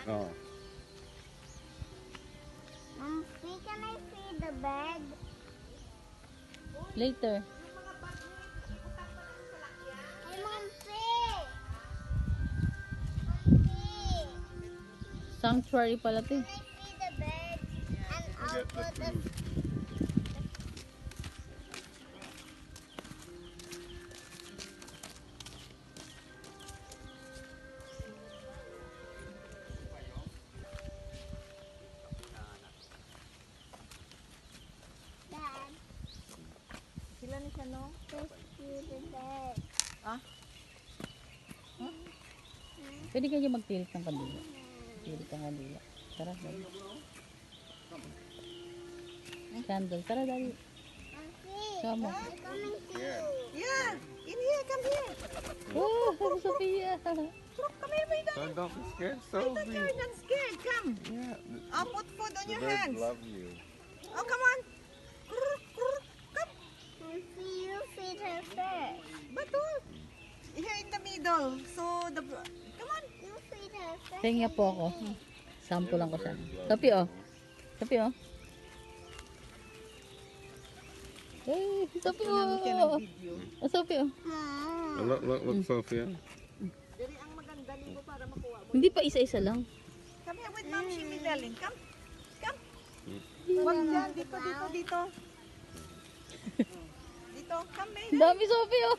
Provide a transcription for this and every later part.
Oh. Can I feed the bed? Later. Hey, Mommy. Sanctuary pala to. Can I feed the bed? And I'll put the Dad. Sila ni siya, no? Just feed the bed. Pwede kayo magtilit ng kandila. Tilit ng kandila. Tara, dali. Candle. Tara, dali. Mommy, Sama. you're coming too. Yeah! In here, come here! Oh, Sophia. Look, come here, my So dad! don't be scared, I thought Sophie. you're not scared, come! Yeah, I'll put food on the your birds hands. love you. Oh, come on! Come! You feed her first. Batul! Here in the middle. So, come on! You feed her first. Tingnan po ako. Sample lang ko siya. Sophie, oh. Sophie, oh. Hey, Sophie, Ano siya ng oh. video. Oh, Sophie, oh. Oh, look, Sophia. Dali ang magandali mo para makuha mo. Hindi pa isa-isa lang. Come here with Mom Shimmy, darling. Come! Come! Wag dyan. Dito. Dito. Come, baby. Dami, Sophie, oh.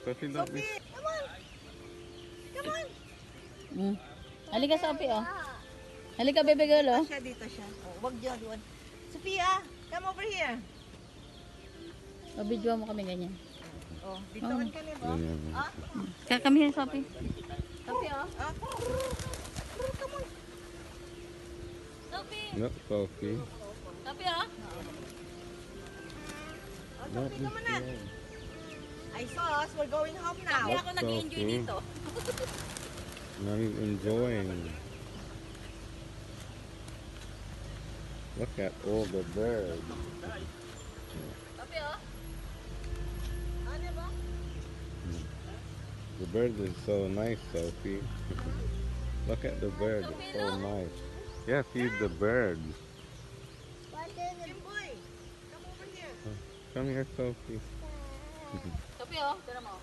Sophie, don't be. Sophie, come on! Come on! Halika, Sophie, oh. Halika, baby girl, oh. Dito siya. Oh, wag dyan. Sophia, come over here. Mabidyo mo kami ganyan. Oh, ditoan ka niyo ba? Yeah. Ah? Kami yan, Sophie. Sophie, oh. Ah? Come on. Sophie. Look, Sophie. Sophie, oh. Don't be Come on na. scared. I saw us. We're going home now. Kaya ako nag-enjoy Sophie. dito. Now he's enjoying. Look at all the birds. Sophie, oh. Ano ba? The birds are so nice, Sophie. Look at the birds, it's so nice. Yeah, feed the birds. What is it? Jimboy, come over here. Come here, Sophie. Sophie, oh. Tara mo.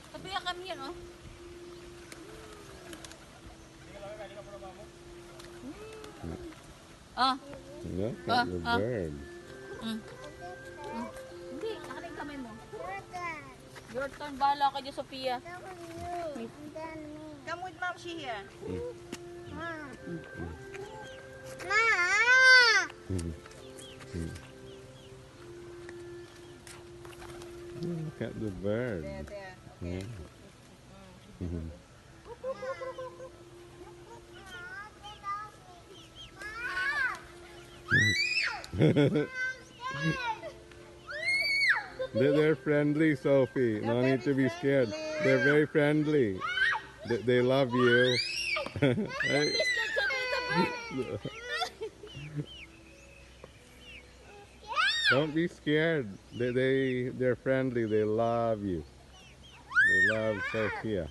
Sophie, kami yan, oh. Ah. Look at the Ah. birds. Hindi, nakaling kamay mo. Your turn. Your turn, bahala ka dyan, Sophia. That was you. And then me. Come with Mom Shi here. Ma. Look at the birds. There. Yeah. Mhm. They're friendly, Sophie. No need to be scared. They're very friendly. They love you. Hey. Don't be scared. They're friendly. They love you. They love Sophia.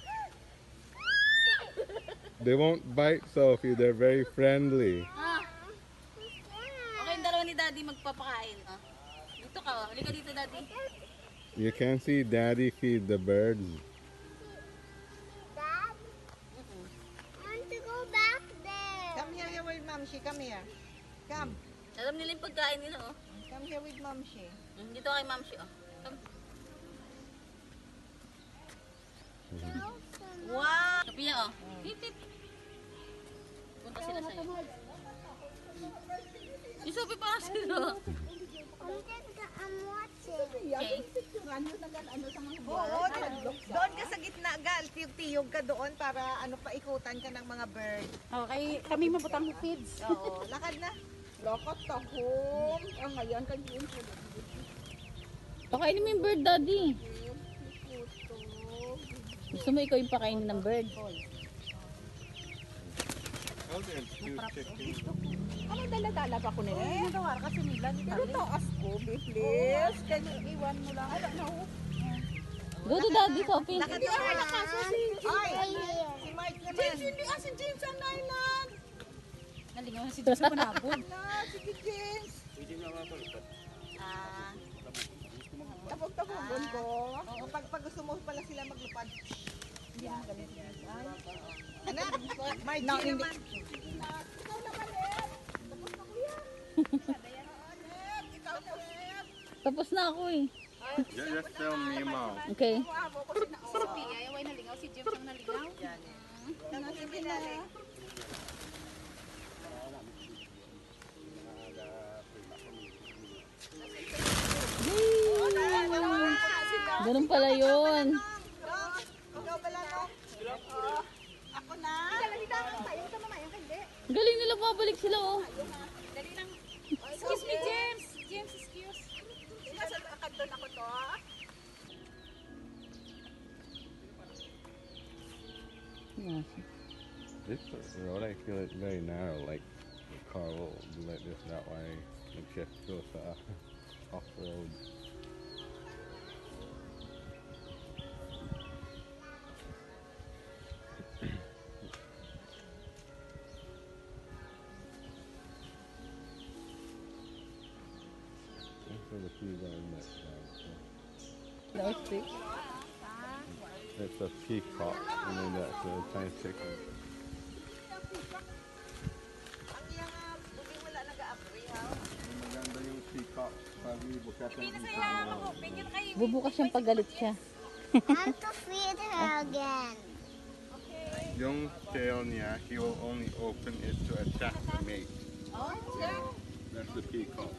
They won't bite Sophie. They're very friendly. Ah. Okay, yung dalawa ni Daddy magpapakain. Ah. Dito ka, oh. Halika dito, Daddy. You can see Daddy feed the birds. Dad? I want to go back there. Come here with Mom Shi. Come here. Come. Alam nila yung pagkain nila, oh. Come here with Mom Shi. Dito kay Ma'am Shi, oh. Come. Wow! Sophia, oh. Hip, hip. Punta sila sa'yo. Yung Sophie pa sila. I'm watching. Okay. Oo, doon ka sa gitna, gal. Tiyog-tiyog ka doon para paikutan ka ng mga bird. Okay, kami mabutang feeds. Oo, lakad na. Lokot ka home. Oh, ngayon ka yun. Pakainin mo yung bird, Daddy. Gusto mo ikaw yung pakainin ng bird? Ano dala-dala pa ko nila? Eh, nawar kasi nila. Pero taas ko, please. Kaya iwan mo lang. Ano, no? Go to Daddy, Sophie. Lakad na. Ay, Ay, si Mike naman. James, hindi. Si James ang island. Nalingaw na si Diyos sa manabog. Na, sige James. Ah, Tabog-tabogon ko. Oo, pag gusto mo pala sila maglupad. Yan. Anak, Margie naman. Ikaw naman, Ed. Tapos na ko yan. Ed, ikaw na, Ed. Tapos na ako eh. Just tell Mimo. Okay. si Pia, ayaw ay nalingaw. Si James ang nalingaw. Sige na. Ganun pala yun. Ikaw pala, no? Ako na. Galing nila, babalik sila oh. Excuse me, James. James, excuse. Nasa kakandun ako to. Yes. This road, I feel it's very narrow. Like the car will do like this that way. It just goes off road. For the few that are next That was big. It's a peacock, and then that's a tiny chicken. Ang iyang buging wala nag-a-appre, ha? Maganda yung peacock. Sabi, bukatan Bubukas siyang paggalit siya. I want to feed her again. Yung tail niya, he will only open it to attract the mate. That's the peacock.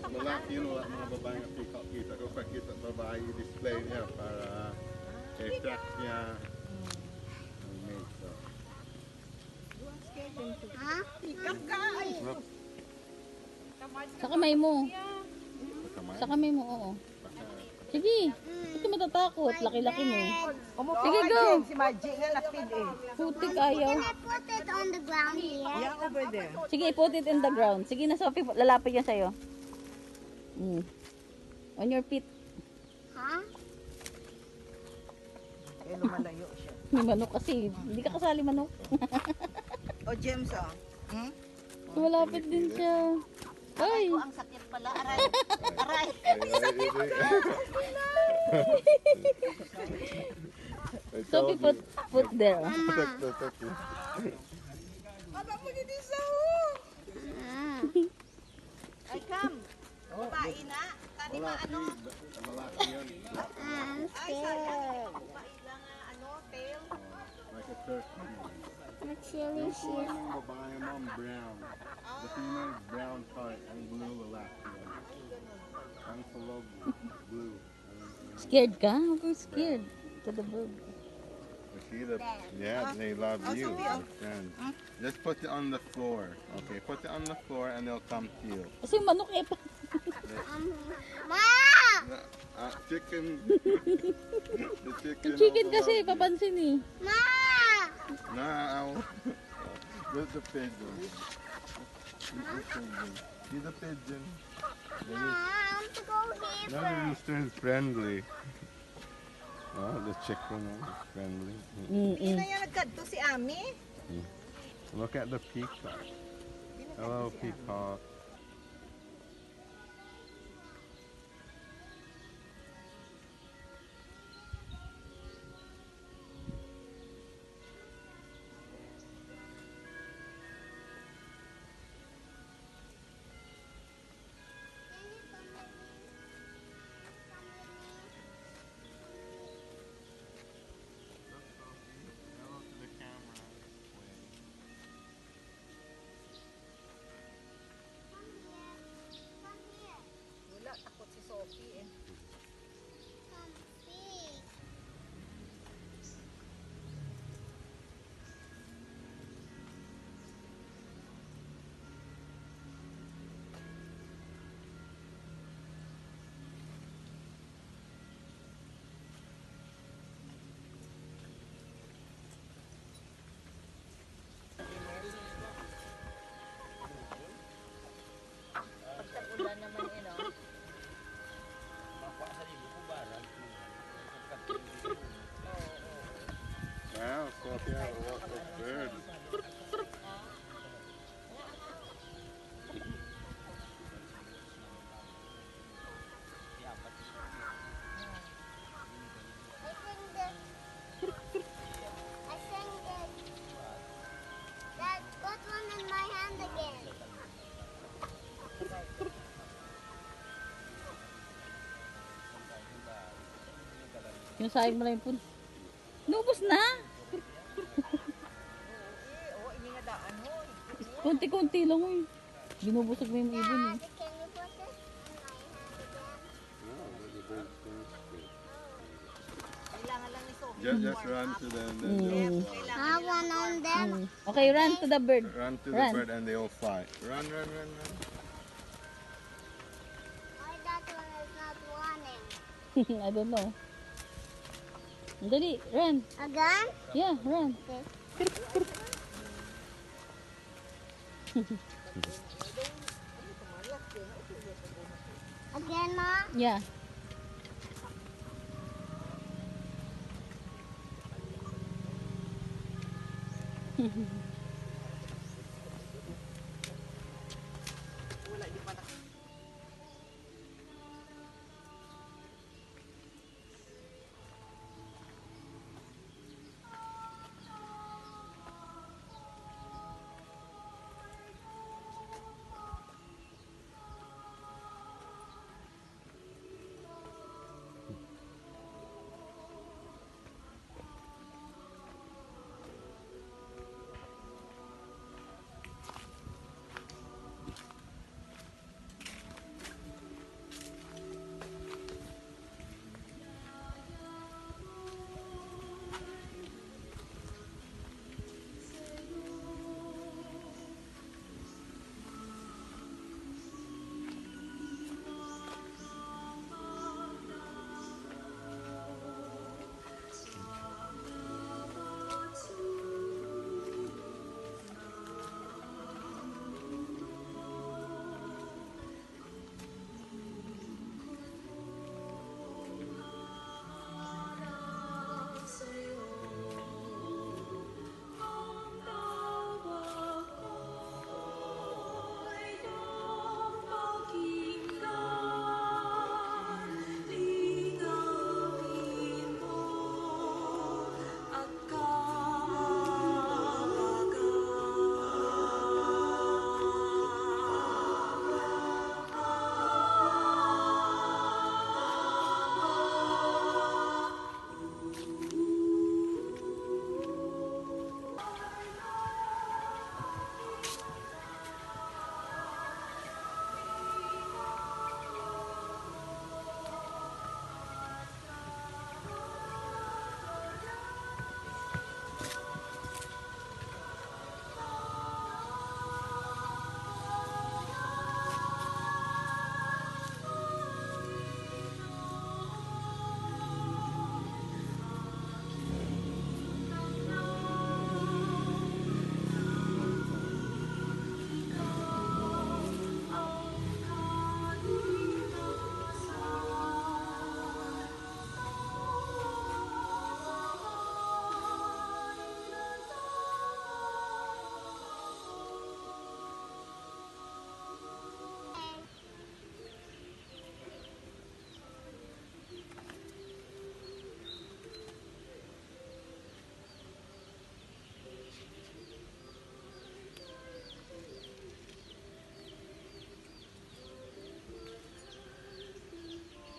Lalaki yun, wala mga babae ng peacock kita. Kapag kita babae, display niya para attract niya ang mate. So, Huh? Ikap ka. look, Sa kamay mo. kamay. Sa kamay mo, oo. Sige. Ito matatakot. Laki-laki mo. Sige, go. Si Margie nga na-feed eh. Putik ayaw. Can I put it on the ground here? Yeah, over there. Sige, put it in the ground. Sige na, Sophie. Lalapit yan sa'yo. On your feet. Huh? Eh, lumalayo siya. May manok kasi. Hindi ka kasali manok. O, James, oh. Hmm? Malapit din siya. Ay! Ang sakit pala. Aray. Aray. Sophie, put there. Aba mo gini sa Ay, come. Babae na. Kani ma ano? Lalaki yun. I'm Ay, sorry. scared. Babae lang ano, tail. Like a turkey. Actually, Yung she's ng babae mo, brown. The female is brown part and blue lalaki yan. Ang tulog, blue. Scared ka? Huwag kang scared. To the bird. You see the, yeah, they love you, your friends. Just put it on the floor. Okay, put it on the floor and they'll come to you. Kasi manok eh. Ma! Chicken. The chicken. Yung chicken also kasi, love you. papansin eh. Ma! Now, where's the pigeon? See the pigeon? Ma, I want to go No, deeper. the rooster is friendly. Oh, the chicken is friendly. Hindi na yan nagkadto si Ami. Look at the peacock. Hello, peacock. Sinasayang mo lang yung punta. Nubos na. Oo, ini nga daan ho. Kunti-kunti lang eh. Binubusog mo yung ibon eh. Kailangan lang ni Sophie. Just run to them. Then I want on them. Okay, run to the bird. run to Run. the bird and they all fly. Run, run, run, run. Why that one is not running? I don't know. Dali, run. Again? Yeah, run. Again, Ma? Yeah. Wala, di pa na.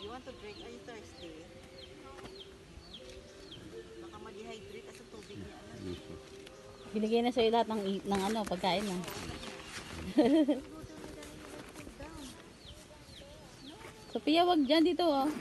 You want to drink? Are you thirsty? Baka ma-dehydrate sa tubig niya. Binigay na sa'yo lahat ng ano, pagkain mo. Sophia, wag dyan dito oh.